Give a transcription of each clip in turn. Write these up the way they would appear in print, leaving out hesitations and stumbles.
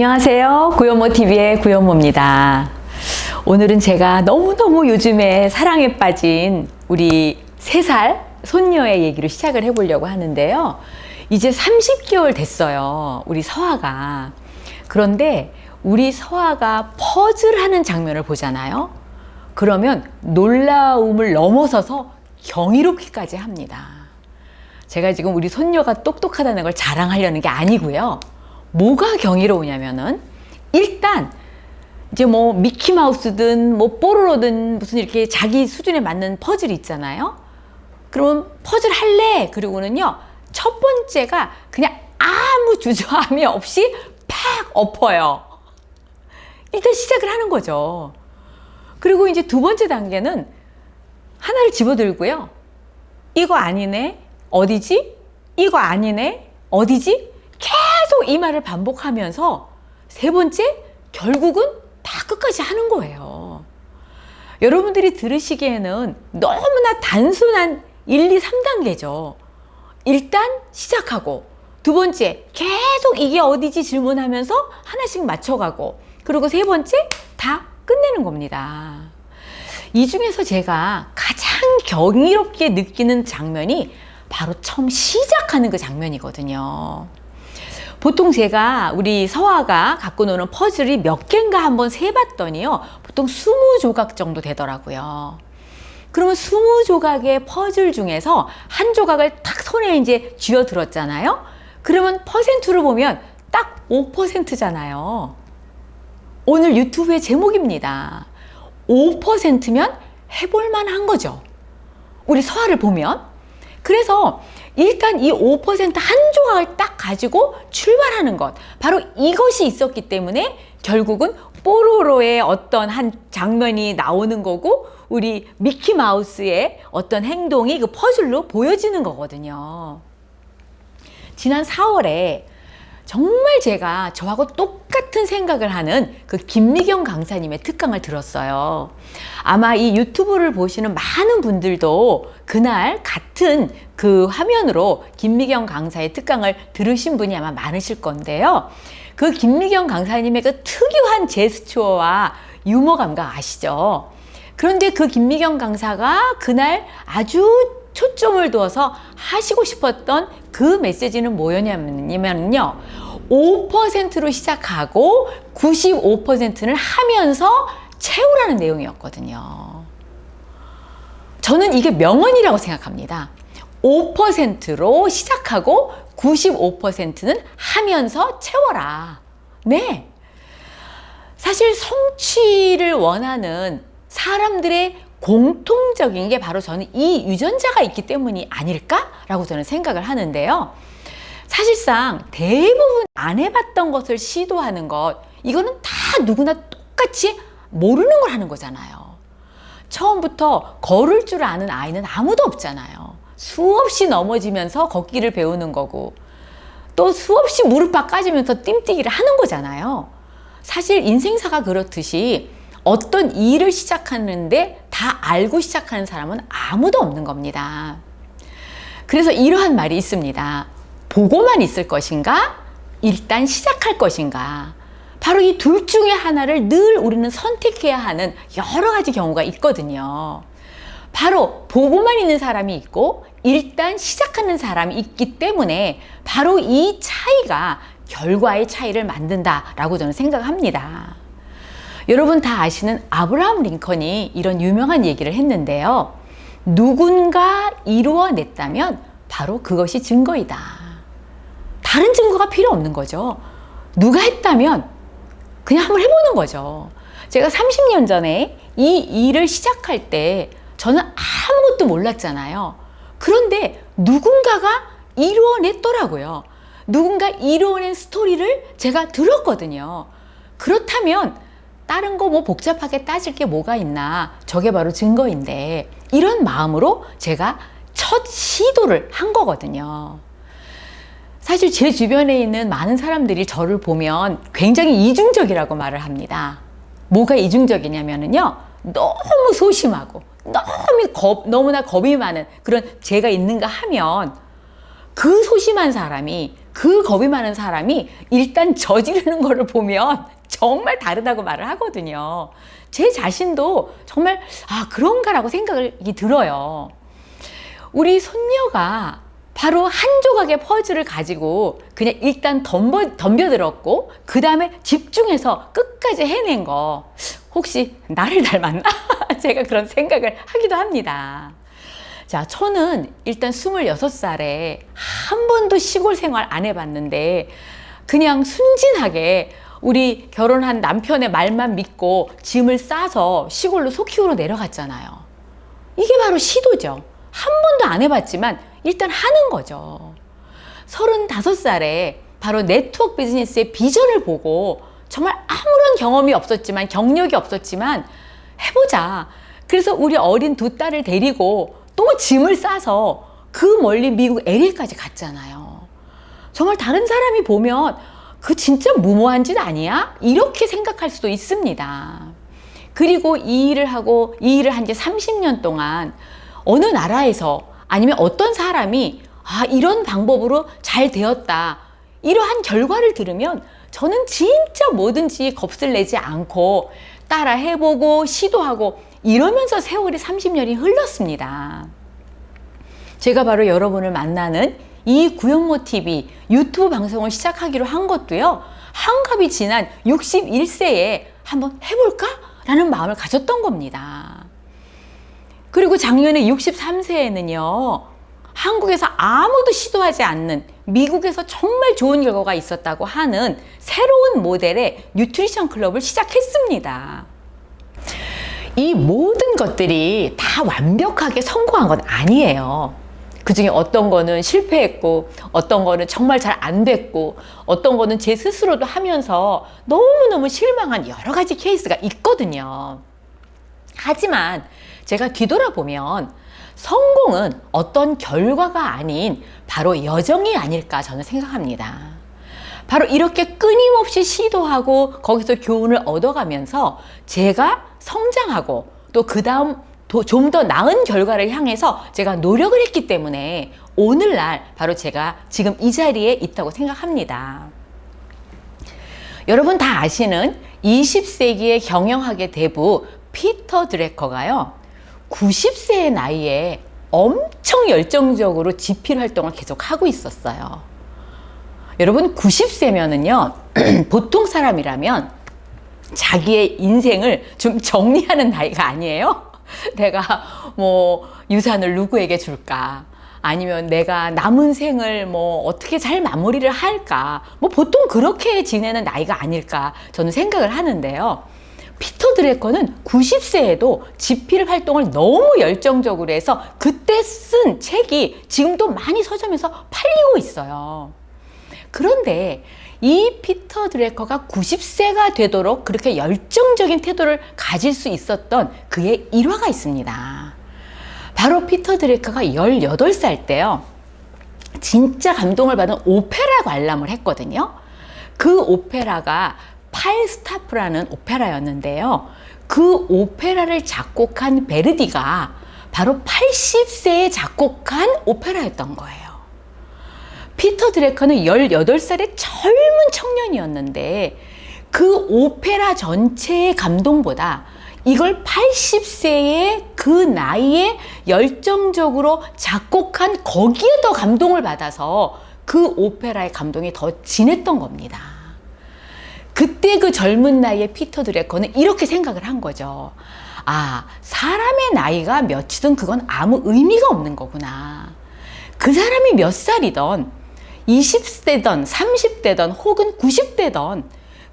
안녕하세요. 구연모TV의 구연모입니다. 오늘은 제가 너무너무 요즘에 사랑에 빠진 우리 3살 손녀의 얘기로 시작을 해보려고 하는데요. 이제 30개월 됐어요. 우리 서아가. 그런데 우리 서아가 퍼즐하는 장면을 보잖아요. 그러면 놀라움을 넘어서서 경이롭기까지 합니다. 제가 지금 우리 손녀가 똑똑하다는 걸 자랑하려는 게 아니고요. 뭐가 경이로우냐면은 일단 이제 뭐 미키마우스든 뭐 뽀로로든 무슨 이렇게 자기 수준에 맞는 퍼즐이 있잖아요. 그러면 퍼즐 할래? 그리고는요 첫 번째가 그냥 아무 주저함이 없이 팍 엎어요. 일단 시작을 하는 거죠. 그리고 이제 두 번째 단계는 하나를 집어들고요. 이거 아니네? 어디지? 이거 아니네? 어디지? 계속 이 말을 반복하면서 세 번째, 결국은 다 끝까지 하는 거예요. 여러분들이 들으시기에는 너무나 단순한 1, 2, 3단계죠. 일단 시작하고, 두 번째, 계속 이게 어디지 질문하면서 하나씩 맞춰가고, 그리고 세 번째, 다 끝내는 겁니다. 이 중에서 제가 가장 경이롭게 느끼는 장면이 바로 처음 시작하는 그 장면이거든요. 보통 제가 우리 서아가 갖고 노는 퍼즐이 몇 개인가 한번 세봤더니요. 보통 20조각 정도 되더라고요. 그러면 20조각의 퍼즐 중에서 한 조각을 딱 손에 이제 쥐어 들었잖아요. 그러면 퍼센트를 보면 딱 5%잖아요. 오늘 유튜브의 제목입니다. 5%면 해볼만 한 거죠. 우리 서아를 보면. 그래서 일단 이 5%한 조각을 딱 가지고 출발하는 것, 바로 이것이 있었기 때문에 결국은 뽀로로의 어떤 한 장면이 나오는 거고 우리 미키마우스의 어떤 행동이 그 퍼즐로 보여지는 거거든요. 지난 4월에 정말 제가 저하고 똑같은 생각을 하는 그 김미경 강사님의 특강을 들었어요. 아마 이 유튜브를 보시는 많은 분들도 그날 같은 그 화면으로 김미경 강사의 특강을 들으신 분이 아마 많으실 건데요. 그 김미경 강사님의 그 특유한 제스처와 유머 감각 아시죠? 그런데 그 김미경 강사가 그날 아주 초점을 두어서 하시고 싶었던 그 메시지는 뭐였냐면요. 5%로 시작하고 95%는 하면서 채우라는 내용이었거든요. 저는 이게 명언이라고 생각합니다. 5%로 시작하고 95%는 하면서 채워라. 네. 사실 성취를 원하는 사람들의 공통적인 게 바로 저는 이 유전자가 있기 때문이 아닐까라고 저는 생각을 하는데요. 사실상 대부분 안 해봤던 것을 시도하는 것, 이거는 다 누구나 똑같이 모르는 걸 하는 거잖아요. 처음부터 걸을 줄 아는 아이는 아무도 없잖아요. 수없이 넘어지면서 걷기를 배우는 거고 또 수없이 무릎팍 까지면서 띵뛰기를 하는 거잖아요. 사실 인생사가 그렇듯이 어떤 일을 시작하는데 다 알고 시작하는 사람은 아무도 없는 겁니다. 그래서 이러한 말이 있습니다. 보고만 있을 것인가? 일단 시작할 것인가? 바로 이 둘 중에 하나를 늘 우리는 선택해야 하는 여러 가지 경우가 있거든요. 바로 보고만 있는 사람이 있고 일단 시작하는 사람이 있기 때문에 바로 이 차이가 결과의 차이를 만든다라고 저는 생각합니다. 여러분 다 아시는 아브라함 링컨이 이런 유명한 얘기를 했는데요. 누군가 이루어냈다면 바로 그것이 증거이다. 다른 증거가 필요 없는 거죠. 누가 했다면 그냥 한번 해보는 거죠. 제가 30년 전에 이 일을 시작할 때 저는 아무것도 몰랐잖아요. 그런데 누군가가 이루어냈더라고요. 누군가 이루어낸 스토리를 제가 들었거든요. 그렇다면 다른 거 뭐 복잡하게 따질 게 뭐가 있나, 저게 바로 증거인데 이런 마음으로 제가 첫 시도를 한 거거든요. 사실 제 주변에 있는 많은 사람들이 저를 보면 굉장히 이중적이라고 말을 합니다. 뭐가 이중적이냐면요, 너무 소심하고 너무나 겁이 많은 그런 제가 있는가 하면 그 소심한 사람이 그 겁이 많은 사람이 일단 저지르는 거를 보면 정말 다르다고 말을 하거든요. 제 자신도 정말 그런가라고 생각이 들어요. 우리 손녀가 바로 한 조각의 퍼즐을 가지고 그냥 일단 덤벼들었고 그 다음에 집중해서 끝까지 해낸 거 혹시 나를 닮았나? 제가 그런 생각을 하기도 합니다. 자, 저는 일단 26살에 한 번도 시골 생활 안 해봤는데 그냥 순진하게 우리 결혼한 남편의 말만 믿고 짐을 싸서 시골로 소키우로 내려갔잖아요. 이게 바로 시도죠. 한 번도 안 해봤지만 일단 하는 거죠. 35살에 바로 네트워크 비즈니스의 비전을 보고 정말 아무런 경험이 없었지만 경력이 없었지만 해보자. 그래서 우리 어린 두 딸을 데리고 또 짐을 싸서 그 멀리 미국 LA까지 갔잖아요. 정말 다른 사람이 보면 그 진짜 무모한 짓 아니야? 이렇게 생각할 수도 있습니다. 그리고 이 일을 한 지 30년 동안 어느 나라에서 아니면 어떤 사람이 이런 방법으로 잘 되었다. 이러한 결과를 들으면 저는 진짜 뭐든지 겁을 내지 않고 따라 해보고 시도하고 이러면서 세월이 30년이 흘렀습니다. 제가 바로 여러분을 만나는 이 구현모 TV 유튜브 방송을 시작하기로 한 것도요. 한갑이 지난 61세에 한번 해볼까? 라는 마음을 가졌던 겁니다. 그리고 작년에 63세에는요. 한국에서 아무도 시도하지 않는 미국에서 정말 좋은 결과가 있었다고 하는 새로운 모델의 뉴트리션 클럽을 시작했습니다. 이 모든 것들이 다 완벽하게 성공한 건 아니에요. 그 중에 어떤 거는 실패했고, 어떤 거는 정말 잘 안 됐고, 어떤 거는 제 스스로도 하면서 너무너무 실망한 여러 가지 케이스가 있거든요. 하지만 제가 뒤돌아보면 성공은 어떤 결과가 아닌 바로 여정이 아닐까 저는 생각합니다. 바로 이렇게 끊임없이 시도하고 거기서 교훈을 얻어가면서 제가 성장하고 또 그 다음 좀 더 나은 결과를 향해서 제가 노력을 했기 때문에 오늘날 바로 제가 지금 이 자리에 있다고 생각합니다. 여러분 다 아시는 20세기의 경영학의 대부 피터 드래커가요. 90세의 나이에 엄청 열정적으로 지필 활동을 계속 하고 있었어요. 여러분 90세면은요. 보통 사람이라면 자기의 인생을 좀 정리하는 나이가 아니에요. 내가 뭐 유산을 누구에게 줄까? 아니면 내가 남은 생을 뭐 어떻게 잘 마무리를 할까? 뭐 보통 그렇게 지내는 나이가 아닐까 저는 생각을 하는데요. 피터 드래커는 90세에도 지필 활동을 너무 열정적으로 해서 그때 쓴 책이 지금도 많이 서점에서 팔리고 있어요. 그런데 이 피터 드래커가 90세가 되도록 그렇게 열정적인 태도를 가질 수 있었던 그의 일화가 있습니다. 바로 피터 드래커가 18살 때요. 진짜 감동을 받은 오페라 관람을 했거든요. 그 오페라가 팔스타프라는 오페라였는데요. 그 오페라를 작곡한 베르디가 바로 80세에 작곡한 오페라였던 거예요. 피터 드래커는 18살의 젊은 청년이었는데 그 오페라 전체의 감동보다 이걸 80세의 그 나이에 열정적으로 작곡한 거기에 더 감동을 받아서 그 오페라의 감동이 더 진했던 겁니다. 그때 그 젊은 나이에 피터 드래커는 이렇게 생각을 한 거죠. 사람의 나이가 몇이든 그건 아무 의미가 없는 거구나. 그 사람이 몇 살이던 20대던 30대던 혹은 90대던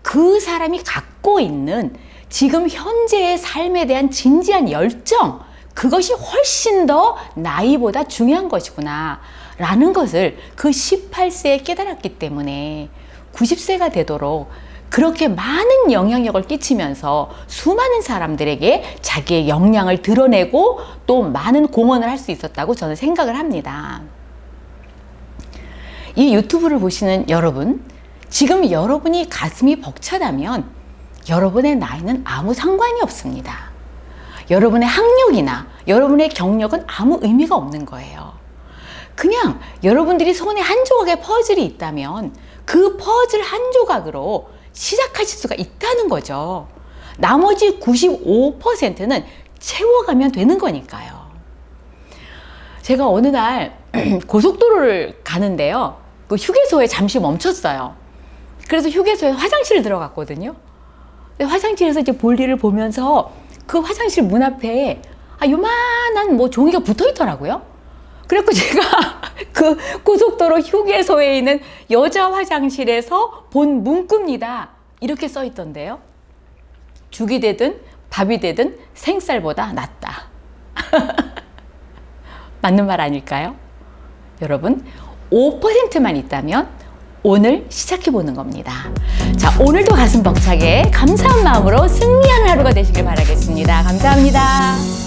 그 사람이 갖고 있는 지금 현재의 삶에 대한 진지한 열정, 그것이 훨씬 더 나이보다 중요한 것이구나 라는 것을 그 18세에 깨달았기 때문에 90세가 되도록 그렇게 많은 영향력을 끼치면서 수많은 사람들에게 자기의 역량을 드러내고 또 많은 공헌을 할 수 있었다고 저는 생각을 합니다. 이 유튜브를 보시는 여러분, 지금 여러분이 가슴이 벅차다면 여러분의 나이는 아무 상관이 없습니다. 여러분의 학력이나 여러분의 경력은 아무 의미가 없는 거예요. 그냥 여러분들이 손에 한 조각의 퍼즐이 있다면 그 퍼즐 한 조각으로 시작하실 수가 있다는 거죠. 나머지 95%는 채워가면 되는 거니까요. 제가 어느 날 고속도로를 가는데요. 그 휴게소에 잠시 멈췄어요. 그래서 휴게소에 화장실을 들어갔거든요. 근데 화장실에서 이제 볼일을 보면서 그 화장실 문 앞에 요만한 뭐 종이가 붙어 있더라고요. 그래서 제가 그 고속도로 휴게소에 있는 여자 화장실에서 본 문구입니다. 이렇게 써 있던데요. 죽이 되든 밥이 되든 생쌀보다 낫다. 맞는 말 아닐까요? 여러분, 5%만 있다면 오늘 시작해 보는 겁니다. 자, 오늘도 가슴 벅차게 감사한 마음으로 승리하는 하루가 되시길 바라겠습니다. 감사합니다.